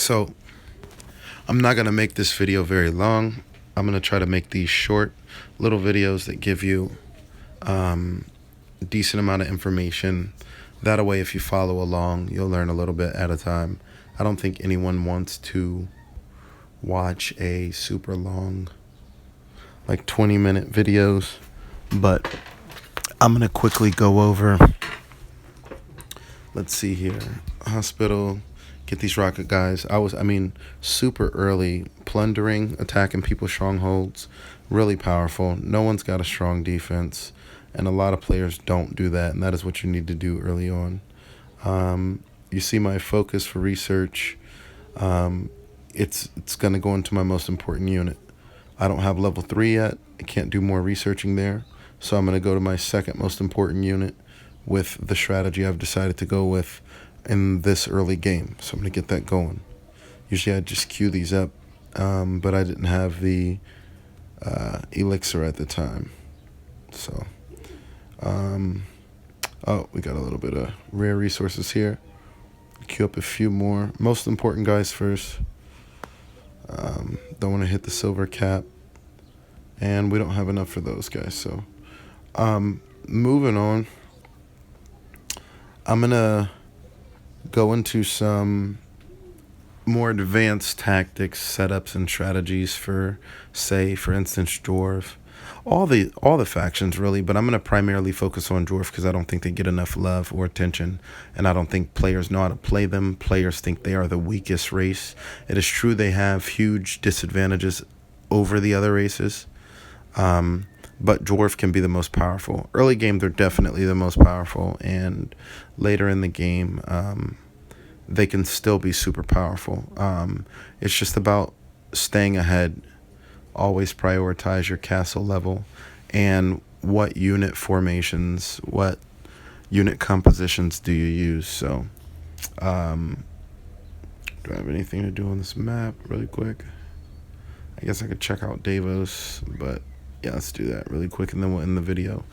So I'm not going to make this video very long. I'm going to try to make these short little videos that give you a decent amount of information. That way, if you follow along, you'll learn a little bit at a time. I don't think anyone wants to watch a super long, like 20-minute videos, but I'm going to quickly go over. Let's see here. Hospital. Get these rocket guys. Super early, plundering, attacking people's strongholds, really powerful. No one's got a strong defense, and a lot of players don't do that, and that is what you need to do early on. You see my focus for research. It's going to go into my most important unit. I don't have level 3 yet. I can't do more researching there, so I'm going to go to my second most important unit with the strategy I've decided to go with in this early game. So I'm going to get that going. Usually I just queue these up, but I didn't have the elixir at the time. So, we got a little bit of rare resources here. Queue up a few more. Most important guys first. Don't want to hit the silver cap. And we don't have enough for those guys. So, moving on. I'm going to go into some more advanced tactics, setups, and strategies for, say, for instance, Dwarf. All the factions, really, but I'm going to primarily focus on Dwarf because I don't think they get enough love or attention, and I don't think players know how to play them. Players think they are the weakest race. It is true they have huge disadvantages over the other races, but Dwarf can be the most powerful. Early game, they're definitely the most powerful, and later in the game, they can still be super powerful. It's just about staying ahead. Always prioritize your castle level and what unit formations, what unit compositions do you use. So, do I have anything to do on this map really quick? I guess I could check out Davos, but yeah, let's do that really quick and then we'll end the video.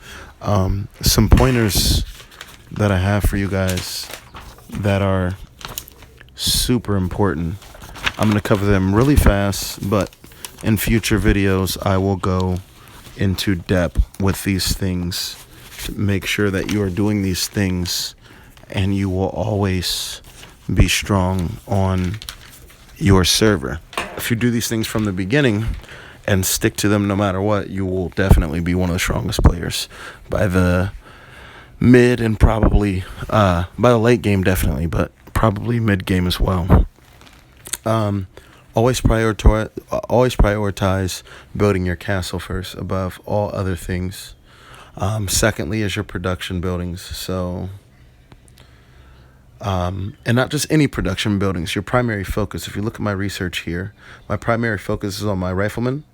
Some pointers that I have for you guys that are super important. I'm going to cover them really fast, but in future videos, I will go into depth with these things to make sure that you are doing these things and you will always be strong on your server. If you do these things from the beginning and stick to them no matter what, you will definitely be one of the strongest players by the mid and probably by the late game, definitely, but probably mid game as well. Always prioritize building your castle first above all other things. Secondly is your production buildings. So, and not just any production buildings, your primary focus. If you look at my research here, my primary focus is on my riflemen,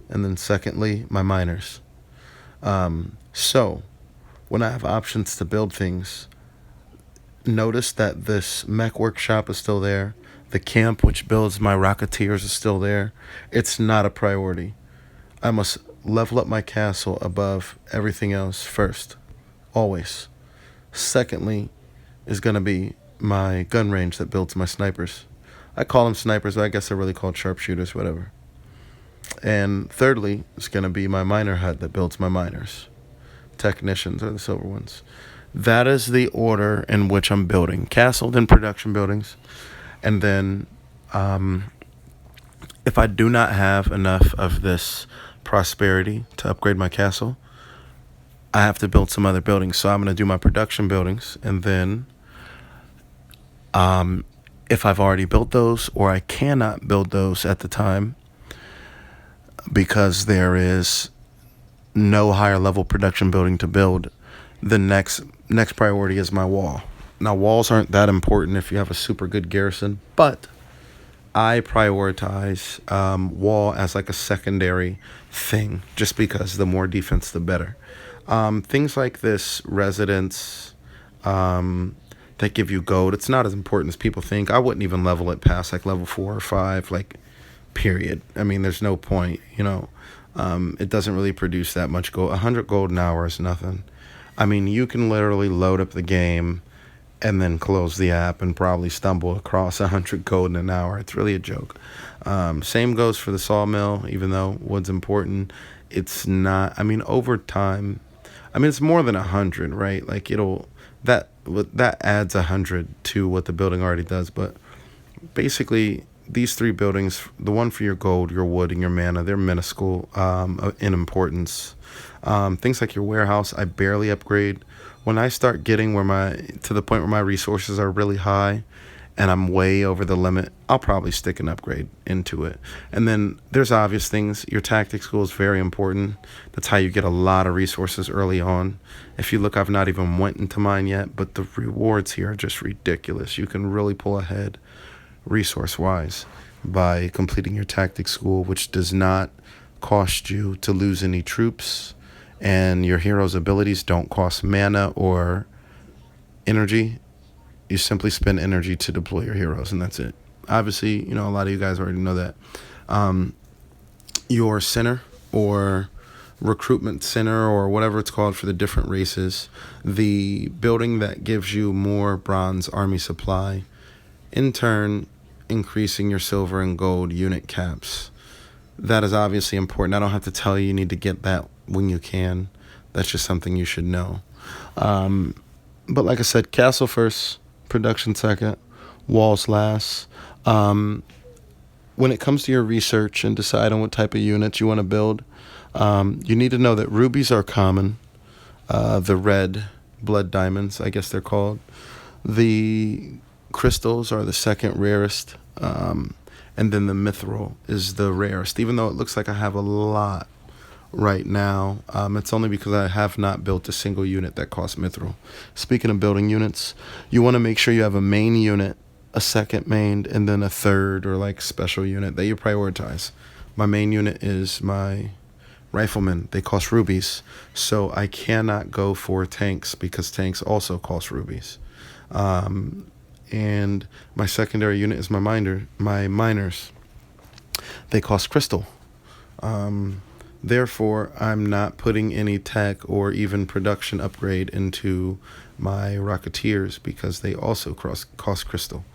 and then secondly, my miners. So, when I have options to build things, notice that this mech workshop is still there. The camp, which builds my rocketeers, is still there. It's not a priority. I must level up my castle above everything else first, always. Secondly is going to be my gun range that builds my snipers. I call them snipers, but I guess they're really called sharpshooters, whatever. And thirdly is going to be my miner hut that builds my miners. Technicians are the silver ones. That is the order in which I'm building. Castle, then production buildings. And then if I do not have enough of this prosperity to upgrade my castle, I have to build some other buildings. So I'm going to do my production buildings. And then if I've already built those or I cannot build those at the time because there is no higher level production building to build, the next priority is my wall. Now, walls aren't that important if you have a super good garrison, but I prioritize wall as like a secondary thing, just because the more defense, the better. Things like this, residence, that give you gold, it's not as important as people think. I wouldn't even level it past like level 4 or 5, like, period. I mean, there's no point, it doesn't really produce that much gold. 100 gold an hour is nothing. I mean, you can literally load up the game and then close the app and probably stumble across 100 gold in an hour. It's really a joke. Same goes for the sawmill. Even though wood's important, it's not. I mean, over time, I mean, it's more than 100, right? Like that adds 100 to what the building already does. But basically, these three buildings, the one for your gold, your wood, and your mana, they're minuscule in importance. Things like your warehouse, I barely upgrade. When I start getting to the point where my resources are really high and I'm way over the limit, I'll probably stick an upgrade into it. And then there's obvious things. Your tactics school is very important. That's how you get a lot of resources early on. If you look, I've not even went into mine yet, but the rewards here are just ridiculous. You can really pull ahead resource-wise by completing your tactics school, which does not cost you to lose any troops, and your hero's abilities don't cost mana or energy. You simply spend energy to deploy your heroes, and that's it. Obviously, a lot of you guys already know that. Your center or recruitment center or whatever it's called for the different races, the building that gives you more bronze army supply, in turn increasing your silver and gold unit caps. That is obviously important. I don't have to tell you, you need to get that when you can. That's just something you should know. But like I said, castle first, production second, walls last. When it comes to your research and deciding what type of units you want to build, you need to know that rubies are common. The red blood diamonds, I guess they're called. The crystals are the second rarest. And then the mithril is the rarest. Even though it looks like I have a lot right now, it's only because I have not built a single unit that costs mithril. Speaking of building units, you want to make sure you have a main unit, a second main, and then a third or like special unit that you prioritize. My main unit is my riflemen. They cost rubies, so I cannot go for tanks because tanks also cost rubies. And my secondary unit is my miners. They cost crystal. Therefore, I'm not putting any tech or even production upgrade into my rocketeers because they also cost crystal.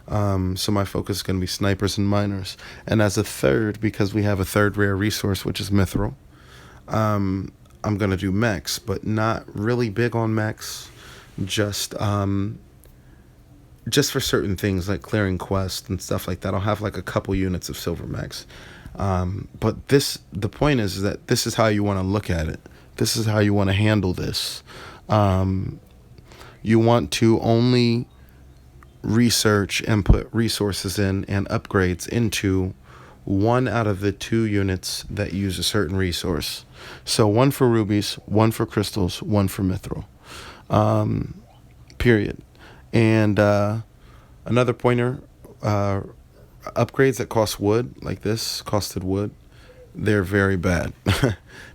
So my focus is going to be snipers and miners. And as a third, because we have a third rare resource, which is mithril, I'm going to do mechs, but not really big on mechs. Just for certain things like clearing quests and stuff like that. I'll have like a couple units of silver mechs. But the point is that this is how you want to look at it. This is how you want to handle this. You want to only research and put resources in and upgrades into one out of the two units that use a certain resource. So one for rubies, one for crystals, one for mithril. Period. And another pointer, upgrades that cost wood, like this, costed wood, they're very bad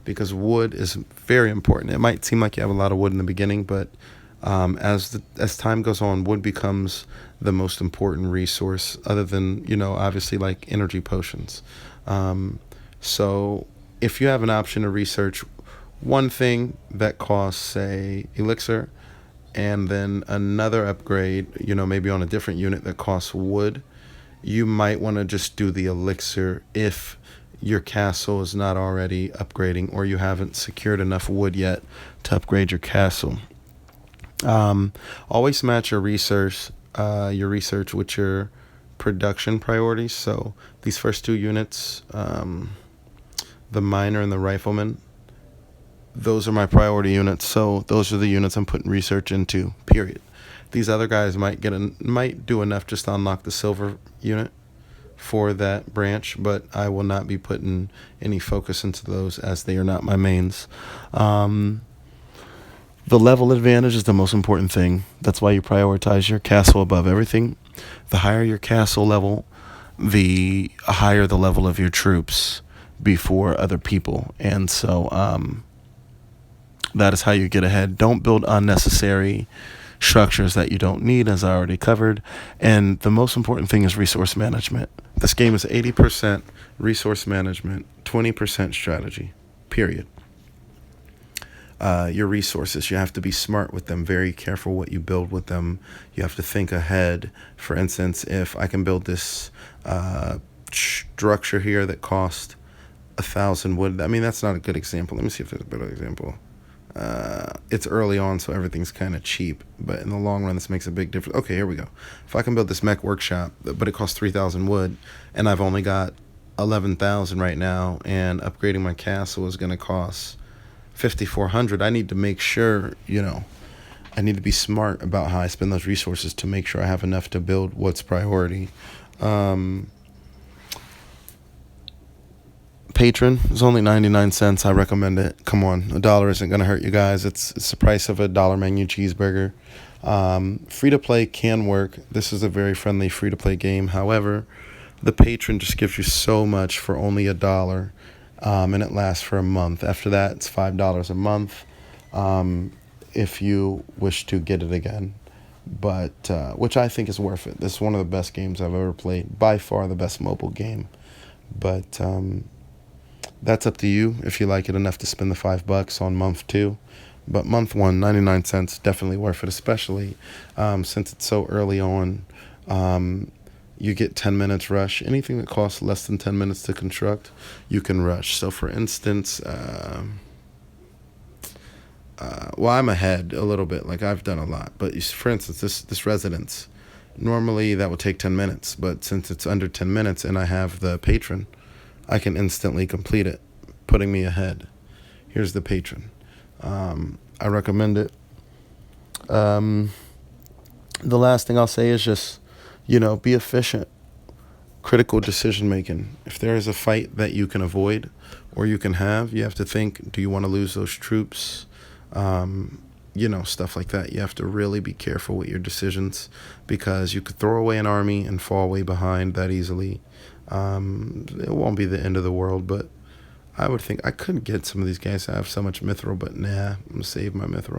because wood is very important. It might seem like you have a lot of wood in the beginning, but as time goes on, wood becomes the most important resource other than, obviously like energy potions. So if you have an option to research one thing that costs, say, elixir, and then another upgrade, maybe on a different unit that costs wood, you might want to just do the elixir if your castle is not already upgrading or you haven't secured enough wood yet to upgrade your castle. Always match your research with your production priorities. So these first two units, the miner and the rifleman, those are my priority units, so those are the units I'm putting research into, period. These other guys might do enough just to unlock the silver unit for that branch, but I will not be putting any focus into those as they are not my mains. The level advantage is the most important thing. That's why you prioritize your castle above everything. The higher your castle level, the higher the level of your troops before other people. And so that is how you get ahead. Don't build unnecessary structures that you don't need, as I already covered. And the most important thing is resource management. This game is 80% resource management, 20% strategy, period. your resources. You have to be smart with them, very careful what you build with them. You have to think ahead. For instance, if I can build this structure here that cost 1,000 wood, I mean, that's not a good example. Let me see if there's a better example. It's early on, so everything's kind of cheap, but in the long run, this makes a big difference. Okay, here we go. If I can build this mech workshop, but it costs 3,000 wood, and I've only got 11,000 right now, and upgrading my castle is going to cost 5,400. I need to make sure, I need to be smart about how I spend those resources to make sure I have enough to build what's priority. Patron is only 99 cents. I recommend it. Come on, $1 isn't going to hurt you guys. It's the price of a dollar menu cheeseburger. Free to play can work. This is a very friendly free to play game. However, the Patron just gives you so much for only $1, and it lasts for a month. After that, it's $5 a month if you wish to get it again. But which I think is worth it. This is one of the best games I've ever played. By far the best mobile game. But that's up to you if you like it enough to spend the $5 on month 2. But month 1, 99 cents, definitely worth it, especially since it's so early on. You get 10 minutes rush. Anything that costs less than 10 minutes to construct, you can rush. So for instance, I'm ahead a little bit. Like, I've done a lot. But for instance, this residence, normally that would take 10 minutes. But since it's under 10 minutes and I have the Patron, I can instantly complete it, putting me ahead. Here's the Patron. I recommend it. The last thing I'll say is just, be efficient. Critical decision making. If there is a fight that you can avoid or you can have, you have to think, do you want to lose those troops? Stuff like that. You have to really be careful with your decisions because you could throw away an army and fall way behind that easily. It won't be the end of the world, but I would think I could get some of these guys to have so much mithril, but nah, I'm going to save my mithril.